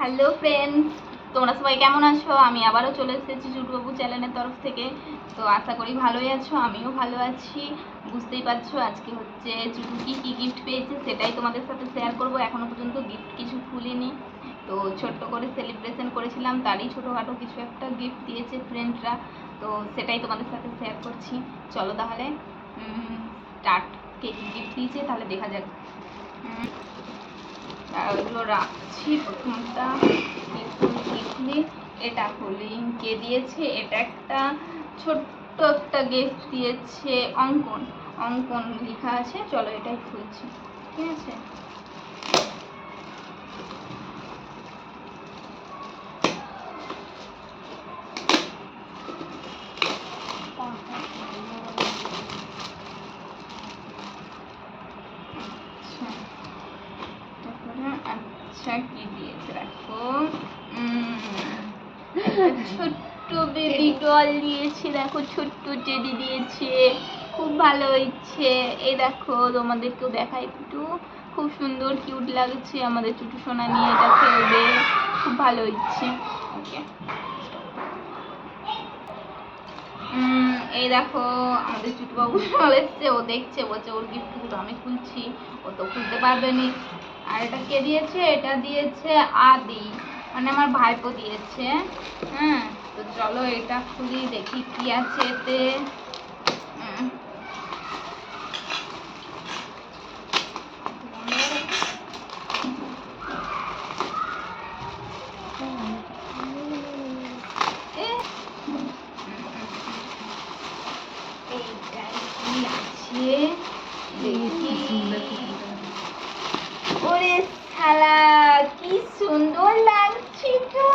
Hello friends, তোমরা সবাই কেমন আছো? আমি আবারও চলে এসেছি চুটুবাবু চ্যানেলের তরফ থেকে। তো আশা করি ভালোই আছো, আমিও ভালো আছি। বুঝতেই পারছো আজকে হচ্ছে চুটু কি গিফট পেয়েছে সেটাই তোমাদের সাথে শেয়ার করব। এখনো পর্যন্ত গিফট কিছু খুলিনি, তো ছোট্ট করে সেলিব্রেশন করেছিলাম, তারই ছোটোখাটো কিছু একটা গিফট দিয়েছে ফ্রেন্ডরা, তো সেটাই তোমাদের সাথে শেয়ার করছি। চলো তাহলে স্টার্ট। কে কী গিফট দিয়েছে তাহলে দেখা যাক। ওইগুলো রাখছি। প্রথমটা খুলি, এটা খুলি। কে দিয়েছে? এটা একটা ছোট্ট একটা গিফট দিয়েছে, অঙ্কন অঙ্কন লেখা আছে। চলো এটাই খুলছি, ঠিক আছে? আচ্ছা কি দিয়েছে দেখো, ছোট্ট বেবি ডল দিয়েছে। দেখো ছোট্ট টেডি দিয়েছে, খুব ভালো হয়েছে। এই দেখো তোমাদেরকেও দেখাই একটু, খুব সুন্দর কিউট লাগছে। আমাদের চুটু সোনা নিয়ে এটা খেলবে, খুব ভালো হচ্ছে। ওকে, এই দেখো আমাদের চুটুবাবু চলে এসছে। ও দেখছে, বলছে ওর গিফটগুলো আমি খুলছি, ও তো খুলতে পারবে না। আর এটা কে দিয়েছে? এটা দিয়েছে আদি, মানে আমার ভাইপো দিয়েছে। হ্যাঁ, তো চলো এটা খুলি, দেখি কি আছে এতে। ওরে শালা, কি সুন্দর লাগছে তো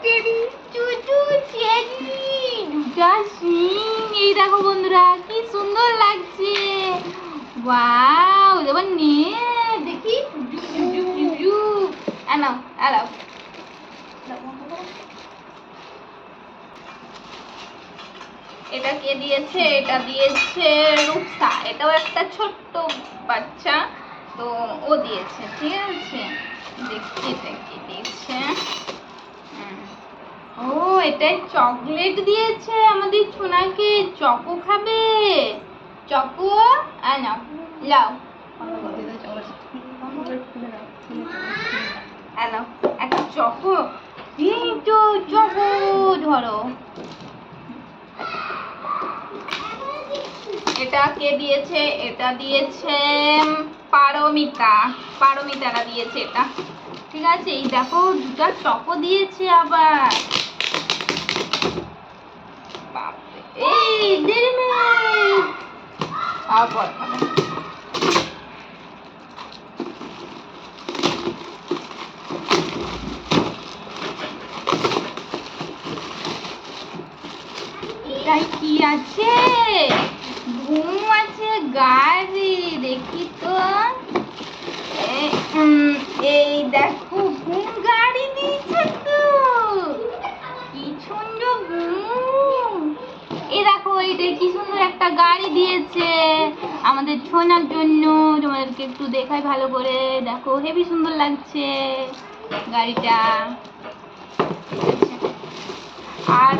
টেডি, চুচু টেডি, দুটা সিং। এই দেখো বন্ধুরা, কি সুন্দর লাগছে। ওয়াও, এবার নে দেখি। আনাও আনাও। এটা কে দিয়েছে? এটা দিয়েছে রূপসা। এটাও একটা ছোট্ট বাচ্চা, তো ও দিয়েছে, ঠিক আছে? দেখছি এটা কি দিয়েছে। ও, এটাই চকলেট দিয়েছে আমাদের সোনাকে। চকো খাবে? চকো নাও, লাও নাও একটা চকো। এই তো চকো, ধরো। এটা কে দিয়েছে? এটা দিয়েছে পারমিতা। পারমিতারা দিয়েছে এটা, ঠিক আছে? এই দেখো দুটা চকো দিয়েছে আবার। এই দেরি নেই, আবার এটাই কি আছে? ঘুম আছে, গাড়ি। দেখি তো, এই দেখো ঘুম গাড়ি দিয়েছে তো, কি সুন্দর ঘুম। এই দেখো এইটা কি সুন্দর একটা গাড়ি দিয়েছে আমাদের ছোনার জন্য। তোমাদেরকে একটু দেখাই ভালো করে, দেখো হেবি সুন্দর লাগছে গাড়িটা। আর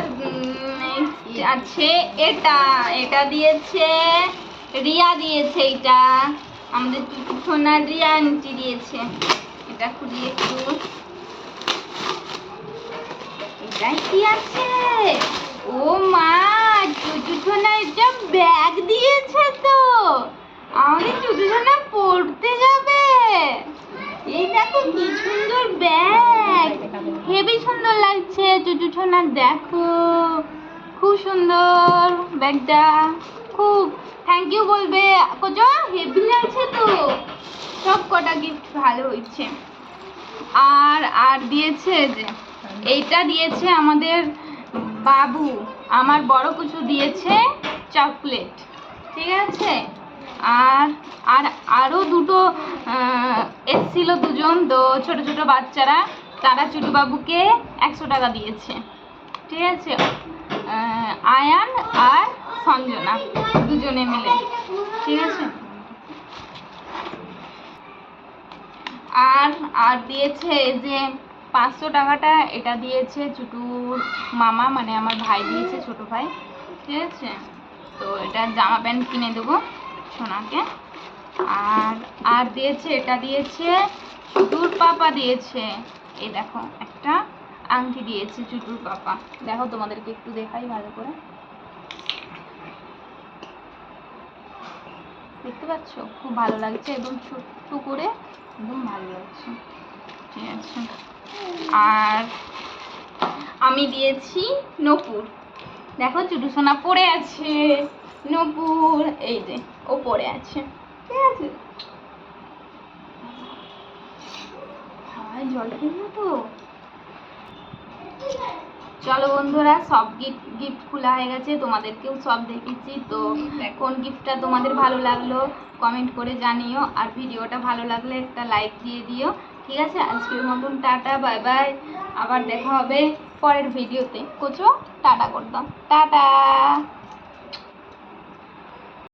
আছে এটা, এটা দিয়েছে রিয়া দিয়েছে। এটা আমাদের সোনার রিয়া আন্টি দিয়েছে। এটা খুলি একটু, এটাই কি আছে? ও মা, চুচু সোনা এটা ব্যাগ দিয়েছে তো, আমাদের চুচু সোনা পড়তে যাবে। এই দেখো কি সুন্দর ব্যাগ, হেবি সুন্দর লাগছে চুচু সোনা। দেখো খুব সুন্দর ব্যাগটা, খুব থ্যাংক ইউ বলবে কোচ, হেভি লাগছে তো। সব কটা গিফট ভালো হয়েছে। আর আর দিয়েছে যে এইটা দিয়েছে আমাদের বাবু, আমার বড় কিছু দিয়েছে চকলেট, ঠিক আছে? আর আর আরও দুটো এসছিল, দুজন তো ছোট ছোট বাচ্চারা, তারা চুটুবাবুকে 100 টাকা দিয়েছে, ঠিক আছে? আয়ান আর সঞ্জনা দুজনে মিলে, ঠিক আছে? আর আর দিয়েছে যে 500 টাকাটা এটা দিয়েছে চুটুর মামা, মানে আমার ভাই দিয়েছে, ছোট ভাই, ঠিক আছে। তো এটা জামা প্যান্ট কিনে দেবো সোনাকে। আর আর দিয়েছে, এটা দিয়েছে চুটুর পাপা দিয়েছে, এই দেখো একটা আংটি দিয়েছে চুটুর পাপা। দেখো তোমাদেরকে একটু দেখাই ভালো করে, দেখতে পাচ্ছ? খুব ভালো লাগছে, একদম ছোট্ট করে, একদম ভালো লাগছে, ঠিক আছে। আর আমি দিয়েছি নূপুর, দেখো চুটু সোনা পড়ে আছে, নূপুর এই যে ও পড়ে আছে, ঠিক আছে। হাওয়ায় জল কিনবো তো। চলো বন্ধুরা, সব গিফট খোলা হয়ে গেছে, তোমাদেরকেও সব দেখেছি। তো কোন গিফটটা তোমাদের ভালো লাগলো কমেন্ট করে জানিও, আর ভিডিওটা ভালো লাগলে একটা লাইক দিয়ে দিও, ঠিক আছে। আজকের মতন টাটা, বাই বাই, আবার দেখা হবে পরের ভিডিওতে। কোচো টাটা করতাম, টাটা।